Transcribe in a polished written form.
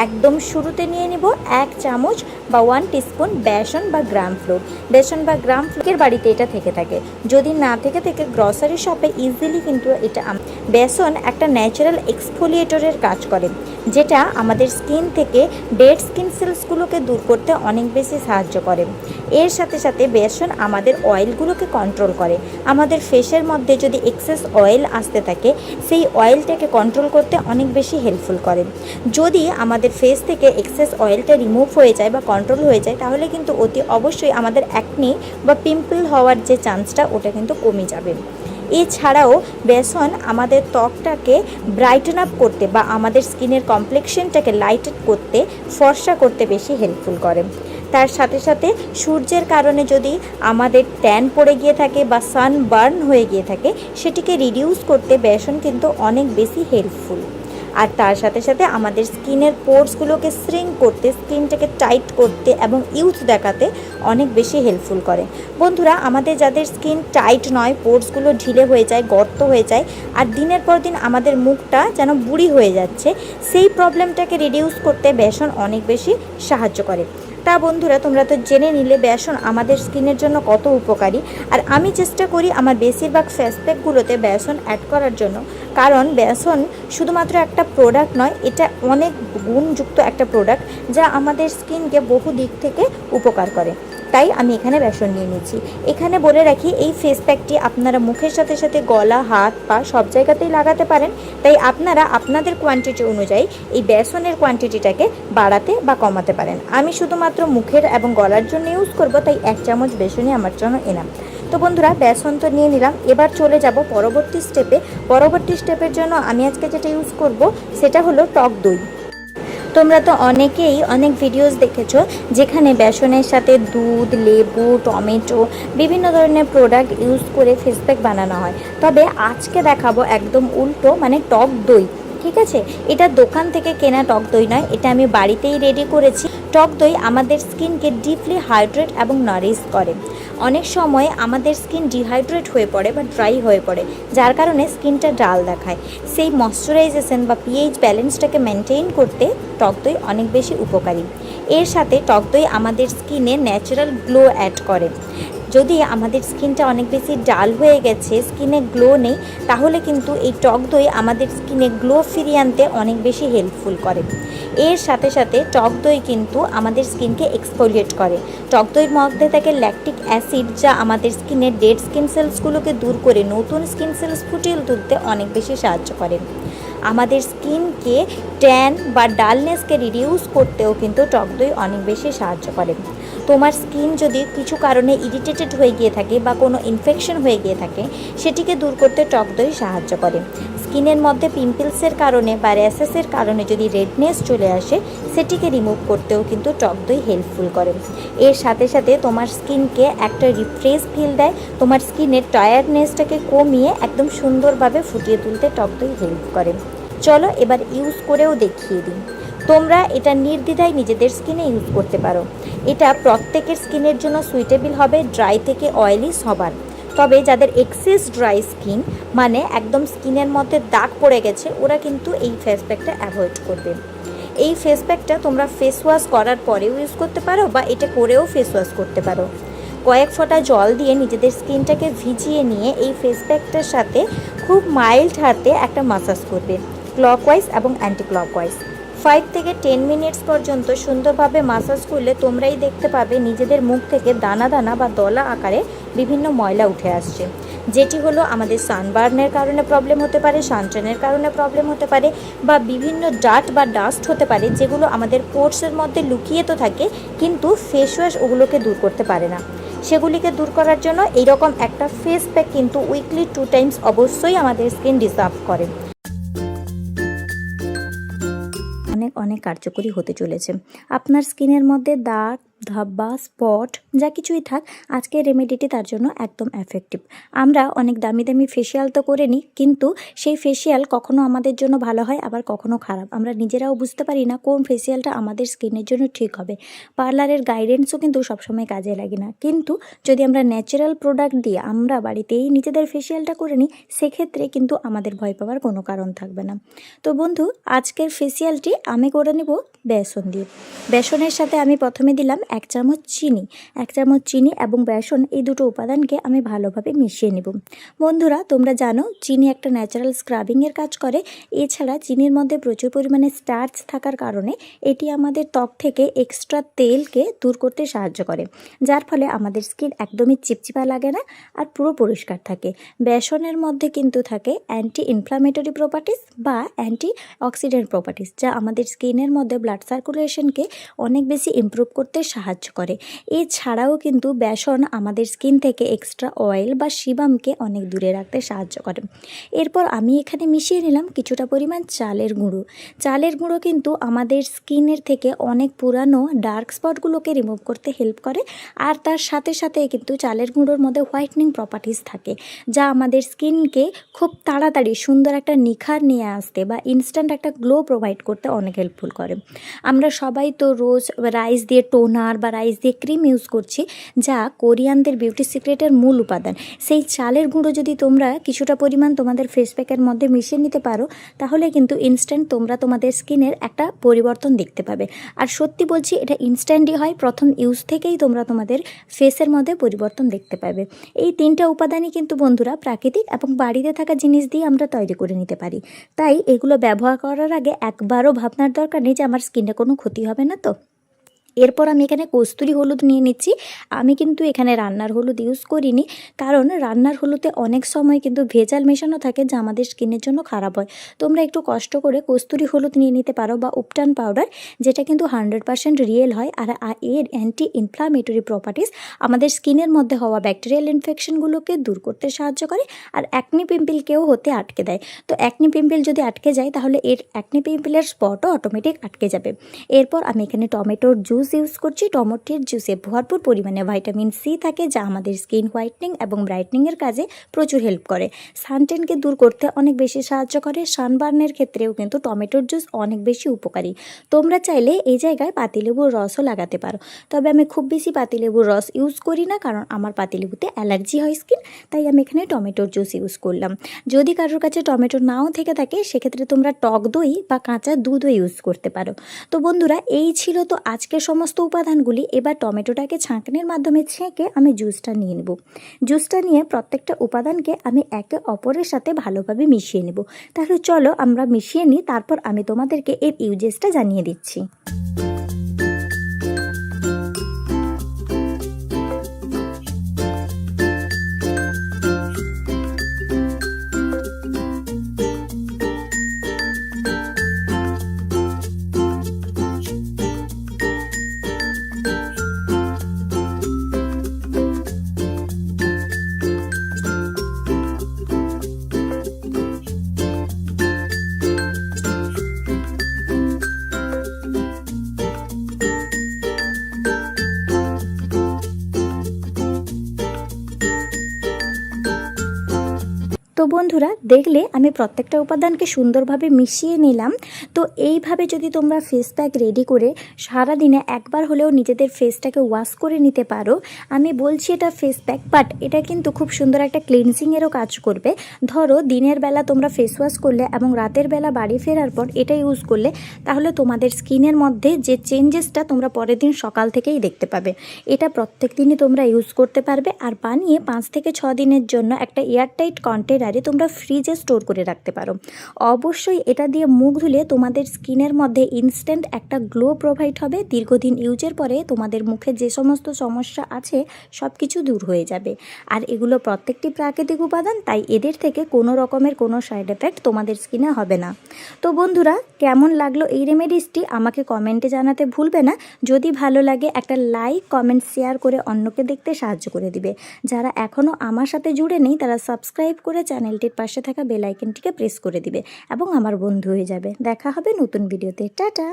একদম শুরুতে নিয়ে নিব 1 চামচ বা 1 টিস্পুন বেসন বা গ্রাম ফ্লোর। বেসন বা গ্রাম ফ্লোরের বাড়িতে এটা থেকে থাকে, যদি না থেকে থাকে গ্রসারি শপে ইজিলি কিন্তু এটা। বেসন একটা ন্যাচারাল এক্সফোলিয়েটরের কাজ করে, যেটা আমাদের স্কিন থেকে ডেড স্কিন সেলসগুলোকে দূর করতে অনেক বেশি সাহায্য করে। এর সাথে সাথে বেসন আমাদের অয়েলগুলোকে কন্ট্রোল করে। আমাদের ফেসের মধ্যে যদি এক্সেস অয়েল আসতে থাকে, সেই অয়েলটাকে কন্ট্রোল করতে অনেক বেশি হেল্পফুল করে। যদি আমাদের ফেস থেকে এক্সেস অয়েলটা রিমুভ হয়ে যায় বা কন্ট্রোল হয়ে যায়, তাহলে কিন্তু অতি অবশ্যই আমাদের অ্যাকনি বা পিম্পল হওয়ার যে চান্সটা ওটা কিন্তু কমে যাবে। এছাড়াও বেসন আমাদের ত্বকটাকে ব্রাইটন আপ করতে বা আমাদের স্কিনের কমপ্লেক্সনটাকে লাইটেন করতে, ফর্সা করতে বেশি হেল্পফুল করে। তার সাথে সাথে সূর্যের কারণে যদি আমাদের ট্যান পড়ে গিয়ে থাকে বা সানবার্ন হয়ে গিয়ে থাকে, সেটিকে রিডিউস করতে বেসন কিন্তু অনেক বেশি হেল্পফুল। আর তার সাথে সাথে আমাদের স্কিনের পোর্সগুলোকে শ্রিঙ্ক করতে, স্কিনটাকে টাইট করতে এবং ইউথ দেখাতে অনেক বেশি হেল্পফুল করে। বন্ধুরা, আমাদের যাদের স্কিন টাইট নয়, পোর্সগুলো ঢিলে হয়ে যায়, গর্ত হয়ে যায়, আর দিনের পর দিন আমাদের মুখটা যেন বুড়ি হয়ে যাচ্ছে, সেই প্রবলেমটাকে রিডিউস করতে বেসন অনেক বেশি সাহায্য করে। তা বন্ধুরা, তোমরা তো জেনে নিলে বেসন আমাদের স্কিনের জন্য কত উপকারী। আর আমি চেষ্টা করি আমার বেশিরভাগ ফেস প্যাকগুলোতে বেসন অ্যাড করার জন্য, কারণ বেসন শুধুমাত্র একটা প্রোডাক্ট নয়, এটা অনেক গুণযুক্ত একটা প্রোডাক্ট, যা আমাদের স্কিনকে বহু দিক থেকে উপকার করে। তাই আমি এখানে বেসন নিয়ে নিচ্ছি। এখানে বলে রাখি, এই ফেস প্যাকটি আপনারা মুখের সাথে সাথে গলা, হাত, পা সব জায়গাতেই লাগাতে পারেন। তাই আপনারা আপনাদের কোয়ান্টিটি অনুযায়ী এই বেসনের কোয়ান্টিটিটাকে বাড়াতে বা কমাতে পারেন। আমি শুধুমাত্র মুখের এবং গলার জন্য ইউজ করব, তাই 1 চামচ বেসনই আমার জন্য এনাম। তো বন্ধুরা, বেসন তো নিয়ে নিলাম, এবার চলে যাব পরবর্তী স্টেপে। পরবর্তী স্টেপের জন্য আমি আজকে যেটা ইউজ করব সেটা হলো টক দই। তোমরা তো অনেকেই অনেক ভিডিওস দেখেছো যেখানে বেসনের সাথে দুধ, লেবু, টমেটো বিভিন্ন ধরনের প্রোডাক্ট ইউজ করে ফেস প্যাক বানানো হয়। তবে আজকে দেখাবো একদম উল্টো, মানে টক দই। ঠিক আছে, এটা দোকান থেকে কেনা টক দই নয়, এটা আমি বাড়িতেই রেডি করেছি। টক দই আমাদের স্কিনকে ডিপলি হাইড্রেট এবং নারিশ করে। অনেক সময় আমাদের স্কিন ডিহাইড্রেট হয়ে পড়ে বা ড্রাই হয়ে পড়ে, যার কারণে স্কিনটা ডাল দেখায়। সেই ময়শ্চারাইজেশন বা পিএইচ ব্যালেন্সটাকে মেনটেন করতে টক দই অনেক বেশি উপকারী। এর সাথে টক দই আমাদের স্কিনে ন্যাচারাল গ্লো অ্যাড করে। যদি আমাদের স্কিনটা অনেক বেশি ডাল হয়ে গেছে, স্কিনে গ্লো নেই, তাহলে কিন্তু এই টক দই আমাদের স্কিনে গ্লো ফিরিয়ে আনতে অনেক বেশি হেল্পফুল করে। এর সাথে সাথে টক দই কিন্তু আমাদের স্কিনকে এক্সফোলিয়েট করে। টক দইয়ের মধ্যে থাকে ল্যাকটিক অ্যাসিড, যা আমাদের স্কিনের ডেড স্কিন সেলসগুলোকে দূর করে নতুন স্কিন সেলস ফুটিয়ে তুলতে অনেক বেশি সাহায্য করে। আমাদের স্কিনকে ট্যান বা ডালনেসকে রিডিউস করতেও কিন্তু টক দই অনেক বেশি সাহায্য করে। তোমার স্কিন যদি কিছু কারণে ইরিটেটেড হয়ে গিয়ে থাকে বা কোনো ইনফেকশন হয়ে গিয়ে থাকে, সেটিকে দূর করতে টক দই সাহায্য করে। স্কিনের মধ্যে পিম্পলসের কারণে বা র্যাশেসের কারণে যদি রেডনেস চলে আসে, সেটিকে রিমুভ করতেও কিন্তু টক দই হেল্পফুল করে। এর সাথে সাথে তোমার স্কিনকে একটা রিফ্রেশ ফিল দেয়, তোমার স্কিনের টায়ার্ডনেসটাকে কমিয়ে একদম সুন্দরভাবে ফুটিয়ে তুলতে টক দই হেল্প করে। চলো এবার ইউজ করেও দেখিয়ে দিই। তোমরা এটা নির্দ্বিধায় নিজেদের স্কিনে ইউজ করতে পারো। এটা প্রত্যেকের স্কিনের জন্য সুইটেবল হবে, ড্রাই থেকে অয়েলি সবার। তবে যাদের এক্সেস ড্রাই স্কিন, মানে একদম স্কিনের মধ্যে দাগ পড়ে গেছে, ওরা কিন্তু এই ফেস প্যাকটা অ্যাভয়েড করবে। এই ফেস প্যাকটা তোমরা ফেস ওয়াশ করার পরেও ইউজ করতে পারো বা এটা করেও ফেস ওয়াশ করতে পারো। কয়েক ফোঁটা জল দিয়ে নিজেদের স্কিনটাকে ভিজিয়ে নিয়ে এই ফেস প্যাকটার সাথে খুব মাইল্ড হাতে একটা মাসাজ করবে, ক্লকওয়াইজ এবং অ্যান্টি ক্লকওয়াইজ। 5 থেকে 10 মিনিটস পর্যন্ত সুন্দরভাবে মাসাজ করলে তোমরাই দেখতে পাবে নিজেদের মুখ থেকে দানা দানা বা দলা আকারে বিভিন্ন ময়লা উঠে আসছে, যেটি হলো আমাদের সানবার্নের কারণে প্রবলেম হতে পারে, সানট্যানের কারণে প্রবলেম হতে পারে, বা বিভিন্ন ডার্ট বা ডাস্ট হতে পারে, যেগুলো আমাদের পোর্সের মধ্যে লুকিয়ে তো থাকে কিন্তু ফেস ওয়াশ ওগুলোকে দূর করতে পারে না। সেগুলিকে দূর করার জন্য এইরকম একটা ফেস প্যাক কিন্তু উইকলি 2 টাইমস অবশ্যই আমাদের স্কিন ডিজার্ভ করে। অনেক অনেক কার্যকরী হতে চলেছে। আপনার স্কিনের মধ্যে দাগ, ধাব্বা, স্পট যা কিছুই থাক, আজকের রেমেডিটি তার জন্য একদম এফেক্টিভ। আমরা অনেক দামি দামি ফেসিয়াল তো করে নিই, কিন্তু সেই ফেসিয়াল কখনো আমাদের জন্য ভালো হয়, আবার কখনো খারাপ। আমরা নিজেরাও বুঝতে পারি না কোন ফেসিয়ালটা আমাদের স্কিনের জন্য ঠিক হবে। পার্লারের গাইডেন্সও কিন্তু সবসময় কাজে লাগে না, কিন্তু যদি আমরা ন্যাচারাল প্রোডাক্ট দিয়ে আমরা বাড়িতেই নিজেদের ফেসিয়ালটা করে নিই, সেক্ষেত্রে কিন্তু আমাদের ভয় পাওয়ার কোনো কারণ থাকবে না। তো বন্ধু, আজকের ফেসিয়ালটি আমি করে নেব বেসন দিয়ে। বেসনের সাথে আমি প্রথমে দিলাম 1 চামচ চিনি। 1 চামচ চিনি এবং বেসন, এই দুটো উপাদানকে আমি ভালোভাবে মিশিয়ে নেব। বন্ধুরা, তোমরা জানো চিনি একটা ন্যাচারাল স্ক্রাবিংয়ের কাজ করে। এছাড়া চিনির মধ্যে প্রচুর পরিমাণে স্টার্চ থাকার কারণে এটি আমাদের ত্বক থেকে এক্সট্রা তেলকে দূর করতে সাহায্য করে, যার ফলে আমাদের স্কিন একদমই চিপচিপা লাগে না আর পুরো পরিষ্কার থাকে। বেসনের মধ্যে কিন্তু থাকে অ্যান্টি ইনফ্লামেটরি প্রপার্টিস বা অ্যান্টি অক্সিডেন্ট প্রপার্টিস, যা আমাদের স্কিনের মধ্যে ব্লাড সার্কুলেশনকে অনেক বেশি ইমপ্রুভ করতে সাহায্য করে। এছাড়াও কিন্তু বেসন আমাদের স্কিন থেকে এক্সট্রা অয়েল বা সিবামকে অনেক দূরে রাখতে সাহায্য করে। এরপর আমি এখানে মিশিয়ে নিলাম কিছুটা পরিমাণ চালের গুঁড়ো। চালের গুঁড়ো কিন্তু আমাদের স্কিনের থেকে অনেক পুরানো ডার্ক স্পটগুলোকে রিমুভ করতে হেল্প করে, আর তার সাথে সাথে কিন্তু চালের গুঁড়োর মধ্যে হোয়াইটনিং প্রপার্টিস থাকে, যা আমাদের স্কিনকে খুব তাড়াতাড়ি সুন্দর একটা নিখার নিয়ে আসতে বা ইনস্ট্যান্ট একটা গ্লো প্রোভাইড করতে অনেক হেল্পফুল করে। আমরা সবাই তো রোজ রাইস দিয়ে টোনার বা রাইস দিয়ে ক্রিম ইউজ করছি, যা কোরিয়ানদের বিউটি সিক্রেটের মূল উপাদান। সেই চালের গুঁড়ো যদি তোমরা কিছুটা পরিমাণ তোমাদের ফেস প্যাকের মধ্যে মিশিয়ে নিতে পারো, তাহলে কিন্তু ইনস্ট্যান্ট তোমরা তোমাদের স্কিনের একটা পরিবর্তন দেখতে পাবে। আর সত্যি বলছি, এটা ইনস্ট্যান্টই হয়, প্রথম ইউজ থেকেই তোমরা তোমাদের ফেসের মধ্যে পরিবর্তন দেখতে পাবে। এই 3টা উপাদানই কিন্তু বন্ধুরা প্রাকৃতিক এবং বাড়িতে থাকা জিনিস দিয়ে আমরা তৈরি করে নিতে পারি। তাই এগুলো ব্যবহার করার আগে একবারও ভাবনার দরকার নেই যে আমার স্কিনে কোনো ক্ষতি হবে না তো। এরপর আমি এখানে কস্তুরি হলুদ নিয়ে নিচ্ছি। আমি কিন্তু এখানে রান্নার হলুদ ইউজ করিনি, কারণ রান্নার হলুদে অনেক সময় কিন্তু ভেজাল মেশানো থাকে, যা আমাদের স্কিনের জন্য খারাপ হয়। তোমরা একটু কষ্ট করে কস্তুরি হলুদ নিয়ে নিতে পারো বা উপটান পাউডার, যেটা কিন্তু 100% রিয়েল হয়। আর এর অ্যান্টি ইনফ্লামেটরি প্রপার্টিস আমাদের স্কিনের মধ্যে হওয়া ব্যাকটেরিয়াল ইনফেকশনগুলোকে দূর করতে সাহায্য করে, আর অ্যাকনি পিম্পলকেও হতে আটকে দেয়। তো অ্যাকনি পিম্পল যদি আটকে যায়, তাহলে এর অ্যাকনি পিম্পলের স্পটও অটোমেটিক আটকে যাবে। এরপর আমি এখানে টমেটোর জুস ইউজ করছি। টমেটোর জুসে ভরপুর পরিমাণে ভাইটামিন সি থাকে, যা আমাদের স্কিন হোয়াইটনিং এবং ব্রাইটনিংয়ের কাজে প্রচুর হেল্প করে। সানটেনকে দূর করতে অনেক বেশি সাহায্য করে। সানবার্নের ক্ষেত্রেও কিন্তু টমেটোর জুস অনেক বেশি উপকারী। তোমরা চাইলে এই জায়গায় পাতিলেবুর রসও লাগাতে পারো, তবে আমি খুব বেশি পাতিলেবুর রস ইউজ করি না, কারণ আমার পাতিলেবুতে অ্যালার্জি হয় স্কিন, তাই আমি এখানে টমেটোর জুস ইউজ করলাম। যদি কারোর কাছে টমেটো নাও থেকে থাকে, সেক্ষেত্রে তোমরা টক দই বা কাঁচা দুধও ইউজ করতে পারো। তো বন্ধুরা, এই ছিল তো আজকের সমস্ত উপাদানগুলি। এবার টমেটোটাকে ছাঁকনির মাধ্যমে ছেঁকে আমি জুসটা নিয়ে নেব। জুসটা নিয়ে প্রত্যেকটা উপাদানকে আমি একে অপরের সাথে ভালোভাবে মিশিয়ে নেব। তাহলে চলো আমরা মিশিয়ে নিই, তারপর আমি তোমাদেরকে এর ইউজেসটা জানিয়ে দিচ্ছি। তো বন্ধুরা, দেখলে আমি প্রত্যেকটা উপাদানকে সুন্দরভাবে মিশিয়ে নিলাম। তো এইভাবে যদি তোমরা ফেস প্যাক রেডি করে সারাদিনে একবার হলেও নিজেদের ফেসটাকে ওয়াশ করে নিতে পারো, আমি বলছি এটা ফেস প্যাক, বাট এটা কিন্তু খুব সুন্দর একটা ক্লিনজিংয়েরও কাজ করবে। ধরো দিনের বেলা তোমরা ফেস ওয়াশ করলে এবং রাতের বেলা বাড়ি ফেরার পর এটা ইউজ করলে, তাহলে তোমাদের স্কিনের মধ্যে যে চেঞ্জেসটা তোমরা পরের দিন সকাল থেকেই দেখতে পাবে। এটা প্রত্যেক দিনই তোমরা ইউজ করতে পারবে, আর বানিয়ে 5 থেকে 6 দিনের জন্য একটা এয়ারটাইট কন্টেনারে তোমরা ফ্রিজে স্টোর করে রাখতে পারো। অবশ্যই এটা দিয়ে মুখ ধুলে তোমাদের স্কিনের মধ্যে ইনস্ট্যান্ট একটা গ্লো প্রোভাইড হবে। দীর্ঘদিন ইউজের পরে তোমাদের মুখে যে সমস্ত সমস্যা আছে সব কিছু দূর হয়ে যাবে। আর এগুলো প্রত্যেকটি প্রাকৃতিক উপাদান, তাই এদের থেকে কোনো রকমের কোনো সাইড এফেক্ট তোমাদের স্কিনে হবে না। তো বন্ধুরা, কেমন লাগলো এই রেমেডিসটি আমাকে কমেন্টে জানাতে ভুলবে না। যদি ভালো লাগে একটা লাইক, কমেন্ট, শেয়ার করে অন্যকে দেখতে সাহায্য করে দিবে। যারা এখনও আমার সাথে জুড়ে নেই, তারা সাবস্ক্রাইব করে চ্যানেলটির পাশে থাকা বেল আইকনটিকে প্রেস করে দিবে এবং আমার বন্ধু হয়ে যাবে। দেখা হবে নতুন ভিডিওতে। টাটা।